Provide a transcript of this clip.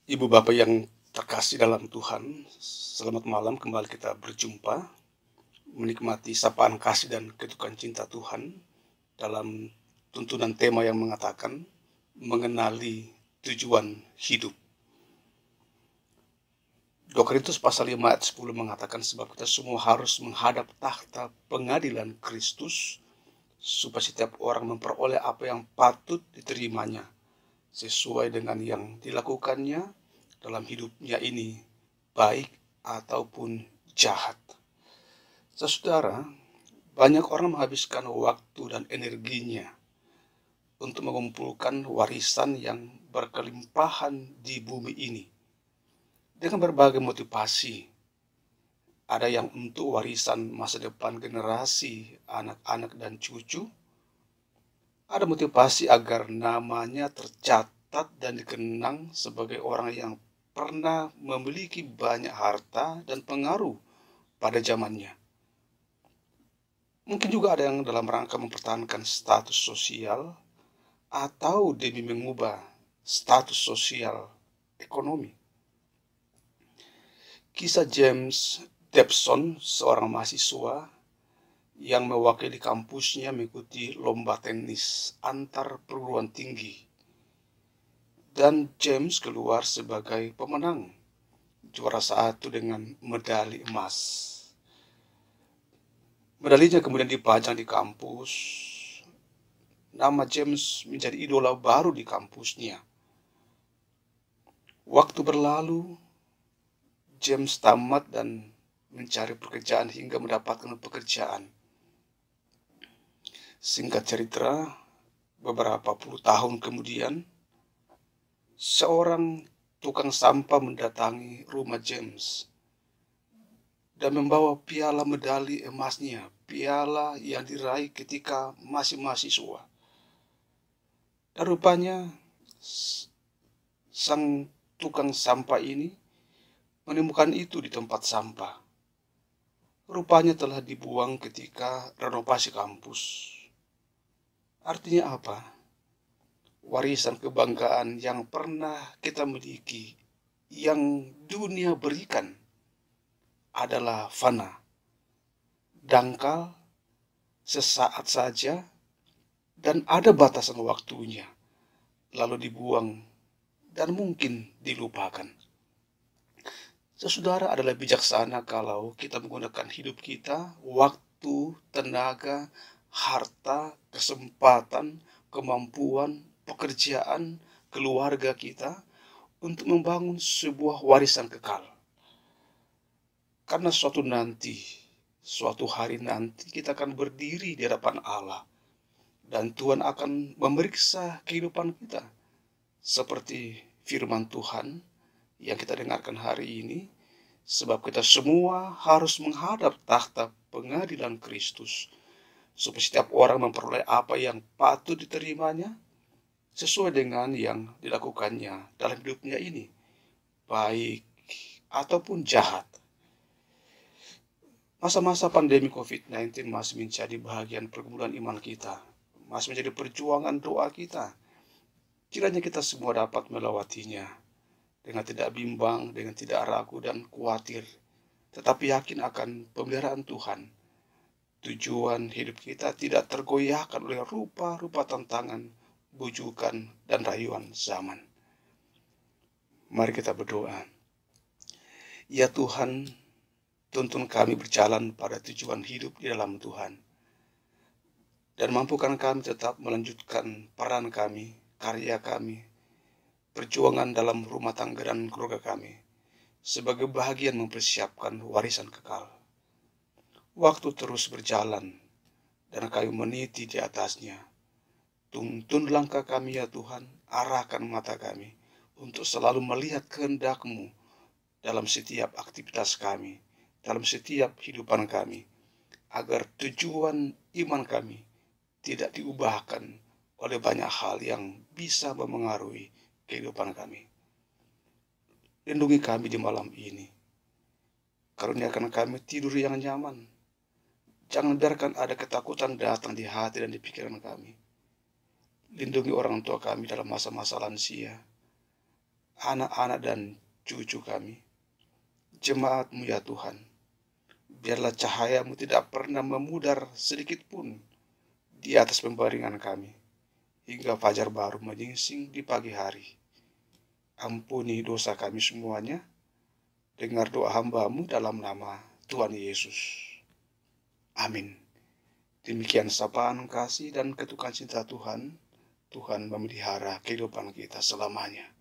Ibu Bapak yang terkasih dalam Tuhan, selamat malam kembali kita berjumpa, menikmati sapaan kasih dan ketukan cinta Tuhan dalam tuntunan tema yang mengatakan mengenali tujuan hidup. 2 Korintus pasal 5 ayat 10 mengatakan sebab kita semua harus menghadap takhta pengadilan Kristus supaya setiap orang memperoleh apa yang patut diterimanya sesuai dengan yang dilakukannya dalam hidupnya ini, baik ataupun jahat. Saudara, banyak orang menghabiskan waktu dan energinya untuk mengumpulkan warisan yang berkelimpahan di bumi ini dengan berbagai motivasi. Ada yang untuk warisan masa depan generasi, anak-anak dan cucu. Ada motivasi agar namanya tercatat dan dikenang sebagai orang yang pernah memiliki banyak harta dan pengaruh pada zamannya. Mungkin juga ada yang dalam rangka mempertahankan status sosial atau demi mengubah status sosial ekonomi. Kisah James Dobson, seorang mahasiswa yang mewakili kampusnya mengikuti lomba tenis antar perguruan tinggi. Dan James keluar sebagai pemenang, juara satu dengan medali emas. Medalinya kemudian dipajang di kampus. Nama James menjadi idola baru di kampusnya. Waktu berlalu, James tamat dan mencari pekerjaan hingga mendapatkan pekerjaan. Singkat cerita, beberapa puluh tahun kemudian, seorang tukang sampah mendatangi rumah James dan membawa piala medali emasnya, piala yang diraih ketika masih mahasiswa. Dan rupanya sang tukang sampah ini menemukan itu di tempat sampah. Rupanya telah dibuang ketika renovasi kampus. Artinya apa? Warisan kebanggaan yang pernah kita miliki, yang dunia berikan, adalah fana, dangkal, sesaat saja, dan ada batasan waktunya, lalu dibuang dan mungkin dilupakan. Saudara, adalah bijaksana kalau kita menggunakan hidup kita, waktu, tenaga, harta, kesempatan, kemampuan, pekerjaan, keluarga kita untuk membangun sebuah warisan kekal. Karena suatu hari nanti kita akan berdiri di hadapan Allah dan Tuhan akan memeriksa kehidupan kita. Seperti firman Tuhan yang kita dengarkan hari ini, sebab kita semua harus menghadap takhta pengadilan Kristus, supaya setiap orang memperoleh apa yang patut diterimanya sesuai dengan yang dilakukannya dalam hidupnya ini, baik ataupun jahat. Masa-masa pandemi COVID-19 masih menjadi bagian pergumulan iman kita, masih menjadi perjuangan doa kita. Kiranya kita semua dapat melewatinya dengan tidak bimbang, dengan tidak ragu dan khawatir, tetapi yakin akan pemeliharaan Tuhan. Tujuan hidup kita tidak tergoyahkan oleh rupa-rupa tantangan, bujukan, dan rayuan zaman. Mari kita berdoa. Ya Tuhan, tuntun kami berjalan pada tujuan hidup di dalam Tuhan. Dan mampukan kami tetap melanjutkan peran kami, karya kami, perjuangan dalam rumah tangga dan keluarga kami, sebagai bagian mempersiapkan warisan kekal. Waktu terus berjalan, dan kami meniti di atasnya. Tuntun langkah kami ya Tuhan, arahkan mata kami, untuk selalu melihat kehendak-Mu dalam setiap aktivitas kami, dalam setiap kehidupan kami, agar tujuan iman kami tidak diubahkan oleh banyak hal yang bisa memengaruhi kehidupan kami. Lindungi kami di malam ini. Karuniakan kami tidur yang nyaman. Jangan biarkan ada ketakutan datang di hati dan di pikiran kami. Lindungi orang tua kami dalam masa-masa lansia, anak-anak dan cucu kami, jemaat-Mu ya Tuhan. Biarlah cahaya-Mu tidak pernah memudar sedikit pun di atas pembaringan kami, hingga fajar baru menyingsing di pagi hari. Ampuni dosa kami semuanya, dengar doa hamba-Mu dalam nama Tuhan Yesus. Amin. Demikian sapaan kasih dan ketukan cinta Tuhan. Tuhan memelihara kehidupan kita selamanya.